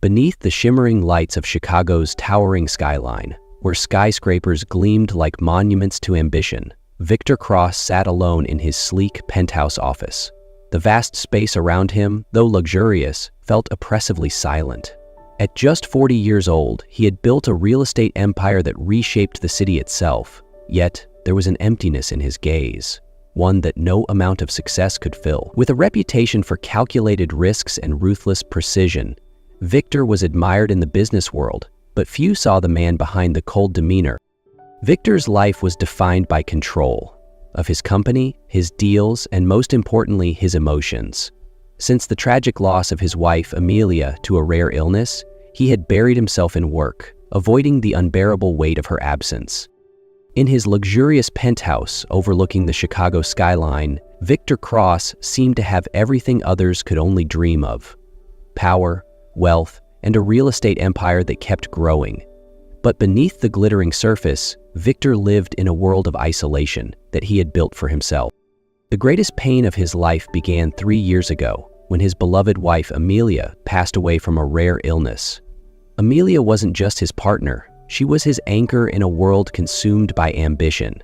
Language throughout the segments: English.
Beneath the shimmering lights of Chicago's towering skyline, where skyscrapers gleamed like monuments to ambition, Victor Cross sat alone in his sleek penthouse office. The vast space around him, though luxurious, felt oppressively silent. At just 40 years old, he had built a real estate empire that reshaped the city itself. Yet, there was an emptiness in his gaze, one that no amount of success could fill. With a reputation for calculated risks and ruthless precision, Victor was admired in the business world, but few saw the man behind the cold demeanor. Victor's life was defined by control of his company, his deals, and most importantly, his emotions. Since the tragic loss of his wife, Amelia, to a rare illness, he had buried himself in work, avoiding the unbearable weight of her absence. In his luxurious penthouse overlooking the Chicago skyline, Victor Cross seemed to have everything others could only dream of: power, wealth, and a real estate empire that kept growing. But beneath the glittering surface, Victor lived in a world of isolation that he had built for himself. The greatest pain of his life began 3 years ago, when his beloved wife Amelia passed away from a rare illness. Amelia wasn't just his partner, she was his anchor in a world consumed by ambition.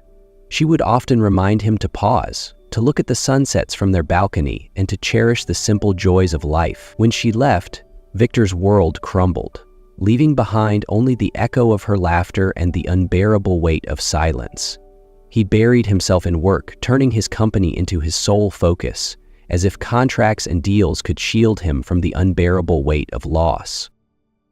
She would often remind him to pause, to look at the sunsets from their balcony, and to cherish the simple joys of life. When she left, Victor's world crumbled, leaving behind only the echo of her laughter and the unbearable weight of silence. He buried himself in work, turning his company into his sole focus, as if contracts and deals could shield him from the unbearable weight of loss.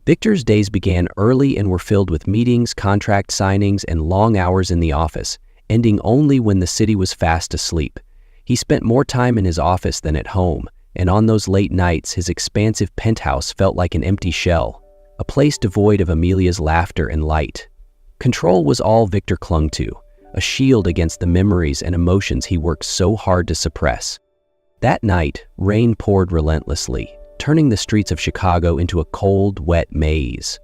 Victor's days began early and were filled with meetings, contract signings, and long hours in the office, ending only when the city was fast asleep. He spent more time in his office than at home, and on those late nights his expansive penthouse felt like an empty shell, a place devoid of Amelia's laughter and light. Control was all Victor clung to, a shield against the memories and emotions he worked so hard to suppress. That night, rain poured relentlessly, turning the streets of Chicago into a cold, wet maze.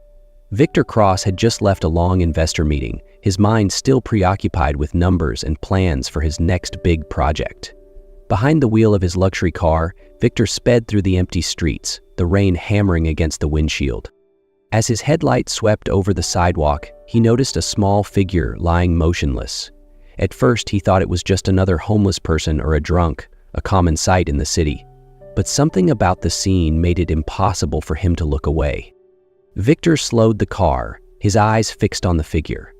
Victor Cross had just left a long investor meeting, his mind still preoccupied with numbers and plans for his next big project. Behind the wheel of his luxury car, Victor sped through the empty streets, the rain hammering against the windshield. As his headlights swept over the sidewalk, he noticed a small figure lying motionless. At first, he thought it was just another homeless person or a drunk, a common sight in the city. But something about the scene made it impossible for him to look away. Victor slowed the car, his eyes fixed on the figure.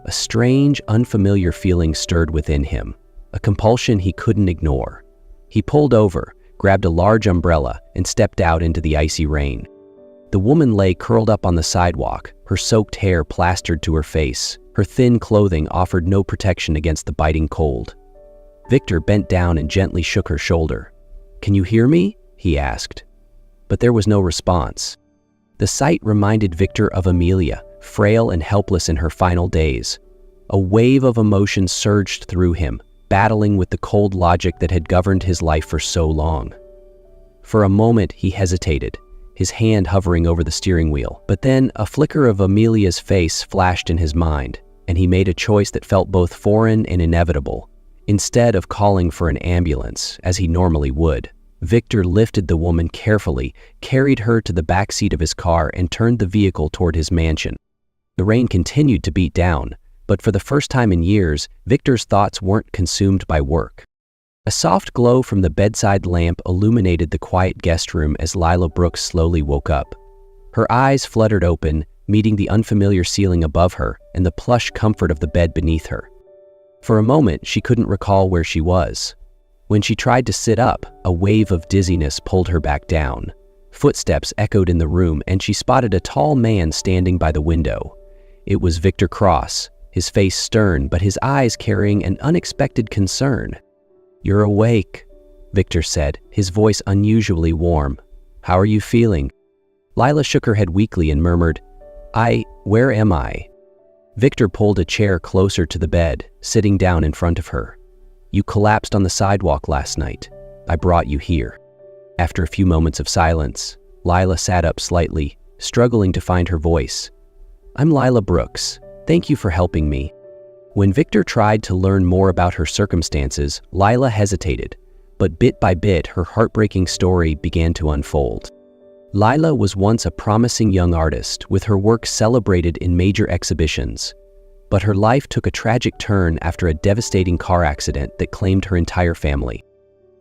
A strange, unfamiliar feeling stirred within him, a compulsion he couldn't ignore. He pulled over, grabbed a large umbrella, and stepped out into the icy rain. The woman lay curled up on the sidewalk, her soaked hair plastered to her face. Her thin clothing offered no protection against the biting cold. Victor bent down and gently shook her shoulder. "Can you hear me?" he asked. But there was no response. The sight reminded Victor of Amelia, frail and helpless in her final days. A wave of emotion surged through him, battling with the cold logic that had governed his life for so long. For a moment, he hesitated, his hand hovering over the steering wheel. But then, a flicker of Amelia's face flashed in his mind, and he made a choice that felt both foreign and inevitable. Instead of calling for an ambulance, as he normally would, Victor lifted the woman carefully, carried her to the back seat of his car, and turned the vehicle toward his mansion. The rain continued to beat down, but for the first time in years, Victor's thoughts weren't consumed by work. A soft glow from the bedside lamp illuminated the quiet guest room as Lila Brooks slowly woke up. Her eyes fluttered open, meeting the unfamiliar ceiling above her and the plush comfort of the bed beneath her. For a moment, she couldn't recall where she was. When she tried to sit up, a wave of dizziness pulled her back down. Footsteps echoed in the room, and she spotted a tall man standing by the window. It was Victor Cross, his face stern, but his eyes carrying an unexpected concern. "You're awake," Victor said, his voice unusually warm. "How are you feeling?" Lila shook her head weakly and murmured, Where am I?" Victor pulled a chair closer to the bed, sitting down in front of her. "You collapsed on the sidewalk last night. I brought you here." After a few moments of silence, Lila sat up slightly, struggling to find her voice. "I'm Lila Brooks. Thank you for helping me." When Victor tried to learn more about her circumstances, Lila hesitated, but bit by bit her heartbreaking story began to unfold. Lila was once a promising young artist, with her work celebrated in major exhibitions. But her life took a tragic turn after a devastating car accident that claimed her entire family.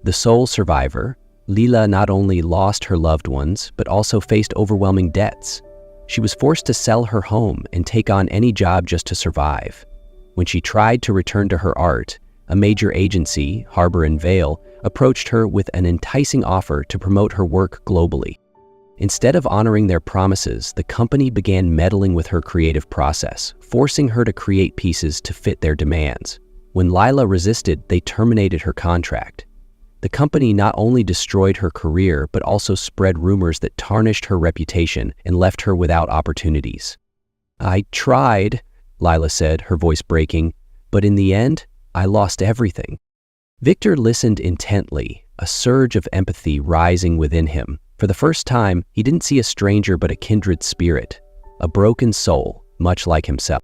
The sole survivor, Lila not only lost her loved ones, but also faced overwhelming debts. She was forced to sell her home and take on any job just to survive. When she tried to return to her art, a major agency, Harbor & Vale, approached her with an enticing offer to promote her work globally. Instead of honoring their promises, the company began meddling with her creative process, forcing her to create pieces to fit their demands. When Lila resisted, they terminated her contract. The company not only destroyed her career, but also spread rumors that tarnished her reputation and left her without opportunities. "I tried," Lila said, her voice breaking, "but in the end, I lost everything." Victor listened intently, a surge of empathy rising within him. For the first time, he didn't see a stranger but a kindred spirit, a broken soul, much like himself.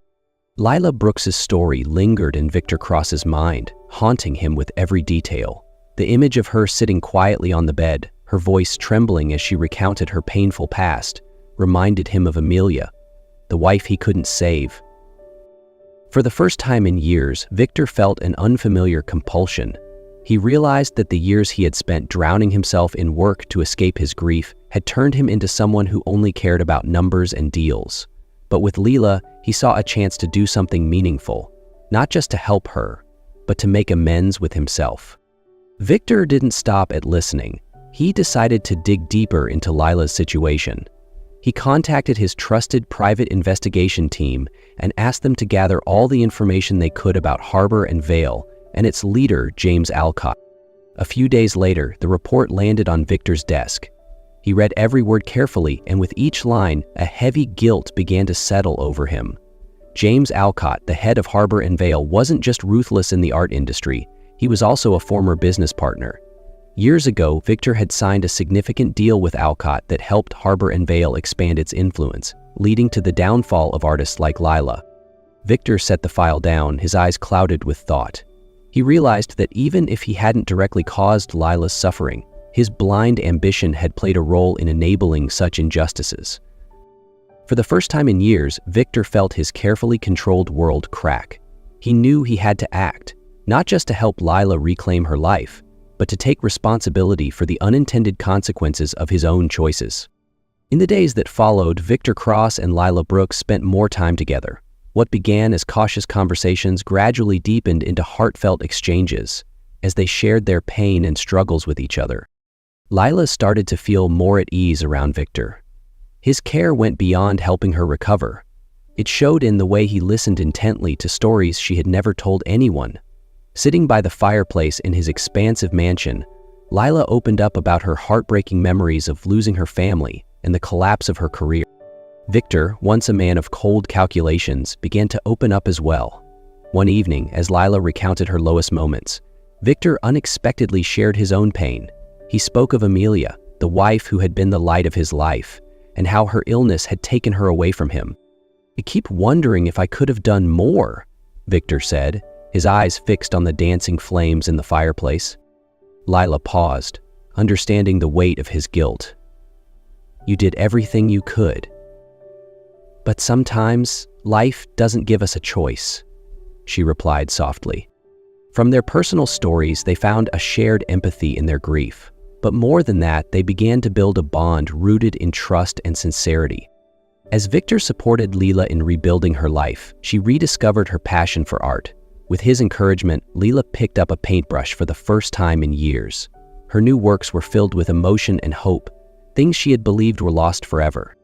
Lila Brooks's story lingered in Victor Cross's mind, haunting him with every detail. The image of her sitting quietly on the bed, her voice trembling as she recounted her painful past, reminded him of Amelia, the wife he couldn't save. For the first time in years, Victor felt an unfamiliar compulsion. He realized that the years he had spent drowning himself in work to escape his grief had turned him into someone who only cared about numbers and deals. But with Lila, he saw a chance to do something meaningful, not just to help her, but to make amends with himself. Victor didn't stop at listening. He decided to dig deeper into Lila's situation. He contacted his trusted private investigation team and asked them to gather all the information they could about Harbor & Vale and its leader, James Alcott. A few days later, the report landed on Victor's desk. He read every word carefully, and with each line, a heavy guilt began to settle over him. James Alcott, the head of Harbor & Vale, wasn't just ruthless in the art industry, he was also a former business partner. Years ago, Victor had signed a significant deal with Alcott that helped Harbor & Vale expand its influence, leading to the downfall of artists like Lila. Victor set the file down, his eyes clouded with thought. He realized that even if he hadn't directly caused Lila's suffering, his blind ambition had played a role in enabling such injustices. For the first time in years, Victor felt his carefully controlled world crack. He knew he had to act, not just to help Lila reclaim her life, but to take responsibility for the unintended consequences of his own choices. In the days that followed, Victor Cross and Lila Brooks spent more time together. What began as cautious conversations gradually deepened into heartfelt exchanges as they shared their pain and struggles with each other. Lila started to feel more at ease around Victor. His care went beyond helping her recover. It showed in the way he listened intently to stories she had never told anyone. Sitting by the fireplace in his expansive mansion, Lila opened up about her heartbreaking memories of losing her family and the collapse of her career. Victor, once a man of cold calculations, began to open up as well. One evening, as Lila recounted her lowest moments, Victor unexpectedly shared his own pain. He spoke of Amelia, the wife who had been the light of his life, and how her illness had taken her away from him. "I keep wondering if I could have done more," Victor said, his eyes fixed on the dancing flames in the fireplace. Lila paused, understanding the weight of his guilt. "You did everything you could. But sometimes, life doesn't give us a choice," she replied softly. From their personal stories, they found a shared empathy in their grief. But more than that, they began to build a bond rooted in trust and sincerity. As Victor supported Lila in rebuilding her life, she rediscovered her passion for art. With his encouragement, Lila picked up a paintbrush for the first time in years. Her new works were filled with emotion and hope, things she had believed were lost forever.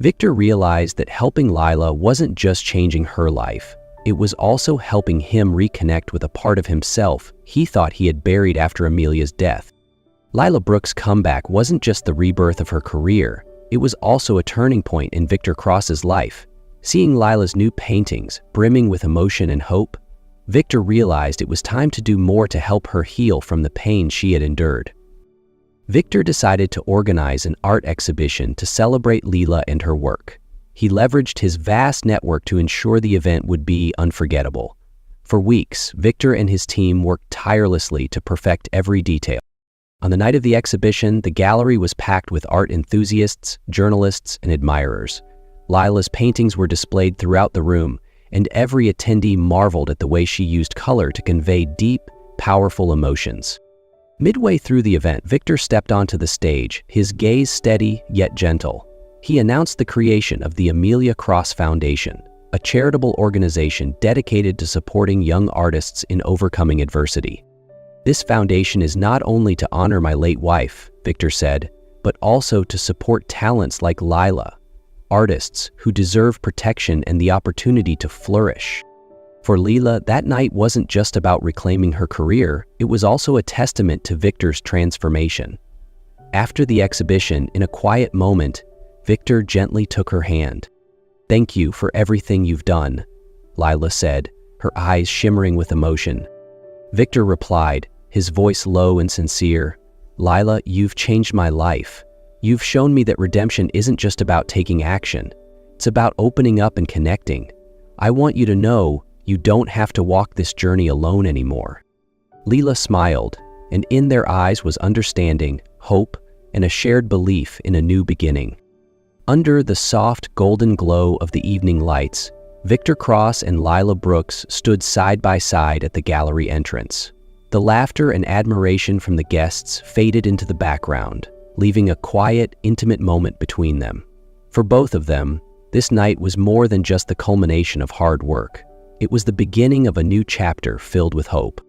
Victor realized that helping Lila wasn't just changing her life, it was also helping him reconnect with a part of himself he thought he had buried after Amelia's death. Lila Brooks' comeback wasn't just the rebirth of her career, it was also a turning point in Victor Cross's life. Seeing Lila's new paintings brimming with emotion and hope, Victor realized it was time to do more to help her heal from the pain she had endured. Victor decided to organize an art exhibition to celebrate Lila and her work. He leveraged his vast network to ensure the event would be unforgettable. For weeks, Victor and his team worked tirelessly to perfect every detail. On the night of the exhibition, the gallery was packed with art enthusiasts, journalists, and admirers. Lila's paintings were displayed throughout the room, and every attendee marveled at the way she used color to convey deep, powerful emotions. Midway through the event, Victor stepped onto the stage, his gaze steady yet gentle. He announced the creation of the Amelia Cross Foundation, a charitable organization dedicated to supporting young artists in overcoming adversity. "This foundation is not only to honor my late wife," Victor said, "but also to support talents like Lila, artists who deserve protection and the opportunity to flourish." For Lila, that night wasn't just about reclaiming her career, it was also a testament to Victor's transformation. After the exhibition, in a quiet moment, Victor gently took her hand. "Thank you for everything you've done," Lila said, her eyes shimmering with emotion. Victor replied, his voice low and sincere, "Lila, you've changed my life. You've shown me that redemption isn't just about taking action. It's about opening up and connecting. I want you to know you don't have to walk this journey alone anymore." Lila smiled, and in their eyes was understanding, hope, and a shared belief in a new beginning. Under the soft golden glow of the evening lights, Victor Cross and Lila Brooks stood side by side at the gallery entrance. The laughter and admiration from the guests faded into the background, leaving a quiet, intimate moment between them. For both of them, this night was more than just the culmination of hard work. It was the beginning of a new chapter filled with hope.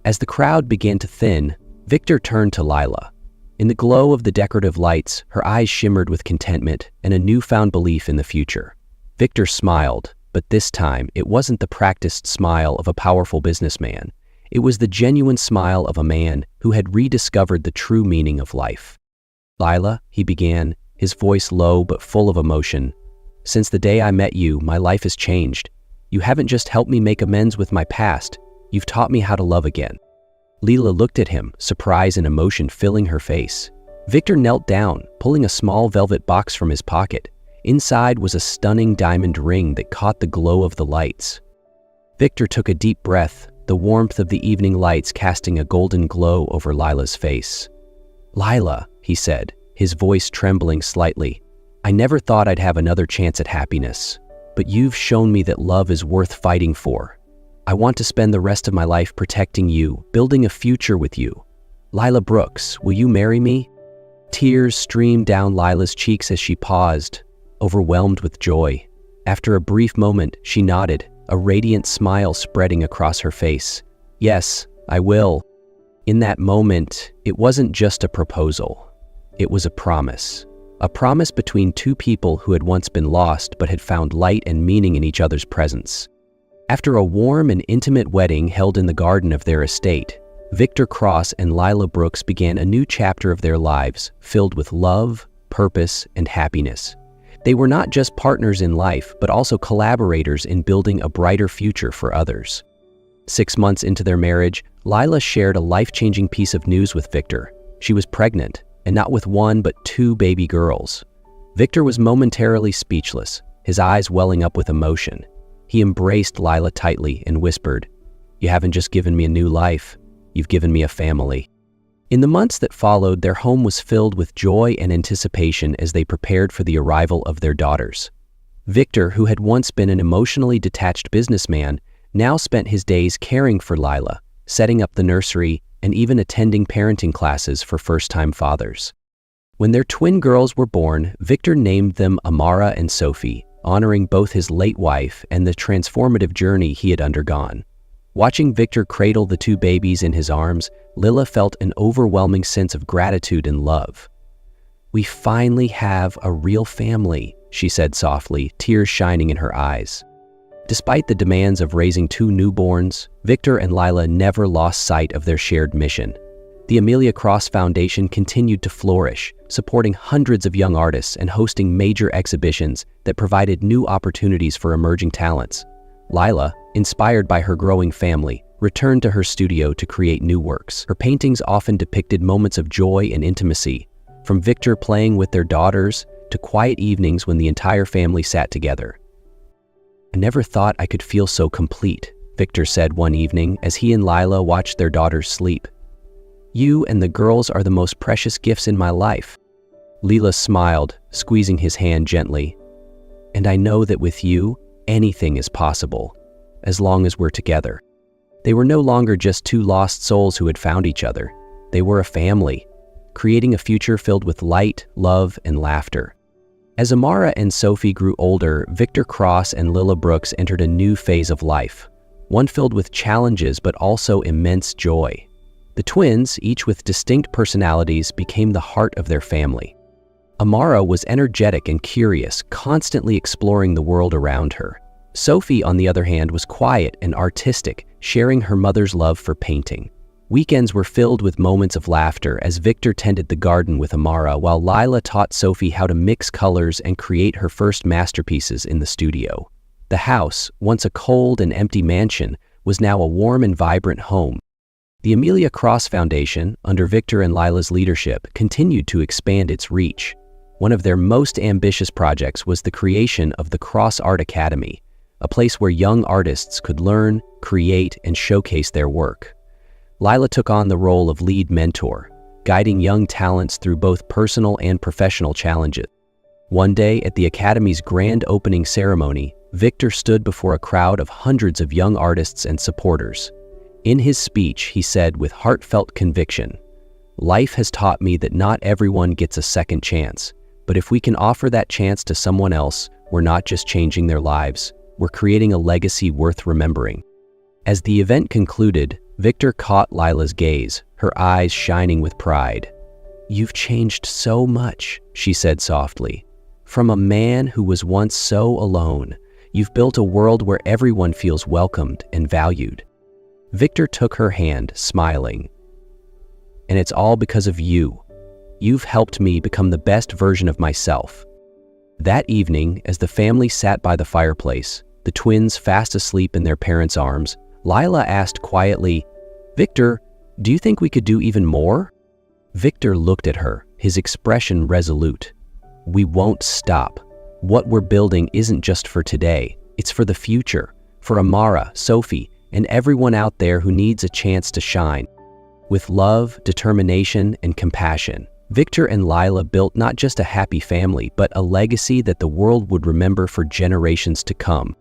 As the crowd began to thin, Victor turned to Lila. In the glow of the decorative lights, her eyes shimmered with contentment and a newfound belief in the future. Victor smiled, but this time it wasn't the practiced smile of a powerful businessman. It was the genuine smile of a man who had rediscovered the true meaning of life. "Lila," he began, his voice low but full of emotion, "since the day I met you, my life has changed. You haven't just helped me make amends with my past, you've taught me how to love again." Lila looked at him, surprise and emotion filling her face. Victor knelt down, pulling a small velvet box from his pocket. Inside was a stunning diamond ring that caught the glow of the lights. Victor took a deep breath, the warmth of the evening lights casting a golden glow over Lila's face. "Lila," he said, his voice trembling slightly, "I never thought I'd have another chance at happiness, but you've shown me that love is worth fighting for. I want to spend the rest of my life protecting you, building a future with you. Lila Brooks, will you marry me?" Tears streamed down Lila's cheeks as she paused, overwhelmed with joy. After a brief moment, she nodded, a radiant smile spreading across her face. "Yes, I will." In that moment, it wasn't just a proposal. It was a promise. A promise between two people who had once been lost but had found light and meaning in each other's presence. After a warm and intimate wedding held in the garden of their estate, Victor Cross and Lila Brooks began a new chapter of their lives, filled with love, purpose, and happiness. They were not just partners in life, but also collaborators in building a brighter future for others. 6 months into their marriage, Lila shared a life-changing piece of news with Victor. She was pregnant, and not with one but 2 baby girls. Victor was momentarily speechless, his eyes welling up with emotion. He embraced Lila tightly and whispered, "You haven't just given me a new life, you've given me a family." In the months that followed, their home was filled with joy and anticipation as they prepared for the arrival of their daughters. Victor, who had once been an emotionally detached businessman, now spent his days caring for Lila, setting up the nursery, and even attending parenting classes for first-time fathers. When their twin girls were born, Victor named them Amara and Sophie, honoring both his late wife and the transformative journey he had undergone. Watching Victor cradle the 2 babies in his arms, Lila felt an overwhelming sense of gratitude and love. "We finally have a real family," she said softly, tears shining in her eyes. Despite the demands of raising 2 newborns, Victor and Lila never lost sight of their shared mission. The Amelia Cross Foundation continued to flourish, supporting hundreds of young artists and hosting major exhibitions that provided new opportunities for emerging talents. Lila, inspired by her growing family, returned to her studio to create new works. Her paintings often depicted moments of joy and intimacy, from Victor playing with their daughters to quiet evenings when the entire family sat together. "I never thought I could feel so complete," Victor said one evening as he and Lila watched their daughters sleep. You and the girls are the most precious gifts in my life." Leela smiled, squeezing his hand gently. "And I know that with you, anything is possible, as long as we're together." They were no longer just two lost souls who had found each other. They were a family, creating a future filled with light, love, and laughter. As Amara and Sophie grew older, Victor Cross and Lilla Brooks entered a new phase of life, one filled with challenges but also immense joy. The twins, each with distinct personalities, became the heart of their family. Amara was energetic and curious, constantly exploring the world around her. Sophie, on the other hand, was quiet and artistic, sharing her mother's love for painting. Weekends were filled with moments of laughter as Victor tended the garden with Amara, while Lila taught Sophie how to mix colors and create her first masterpieces in the studio. The house, once a cold and empty mansion, was now a warm and vibrant home. The Amelia Cross Foundation, under Victor and Lila's leadership, continued to expand its reach. One of their most ambitious projects was the creation of the Cross Art Academy, a place where young artists could learn, create, and showcase their work. Lila took on the role of lead mentor, guiding young talents through both personal and professional challenges. One day, at the Academy's grand opening ceremony, Victor stood before a crowd of hundreds of young artists and supporters. In his speech, he said with heartfelt conviction, "Life has taught me that not everyone gets a second chance, but if we can offer that chance to someone else, we're not just changing their lives, we're creating a legacy worth remembering." As the event concluded, Victor caught Lila's gaze, her eyes shining with pride. "You've changed so much," she said softly. "From a man who was once so alone, you've built a world where everyone feels welcomed and valued." Victor took her hand, smiling. "And it's all because of you. You've helped me become the best version of myself." That evening, as the family sat by the fireplace, the twins fast asleep in their parents' arms, Lila asked quietly, "Victor, do you think we could do even more?" Victor looked at her, his expression resolute. "We won't stop. What we're building isn't just for today, it's for the future, for Amara, Sophie, and everyone out there who needs a chance to shine." With love, determination, and compassion, Victor and Lila built not just a happy family, but a legacy that the world would remember for generations to come.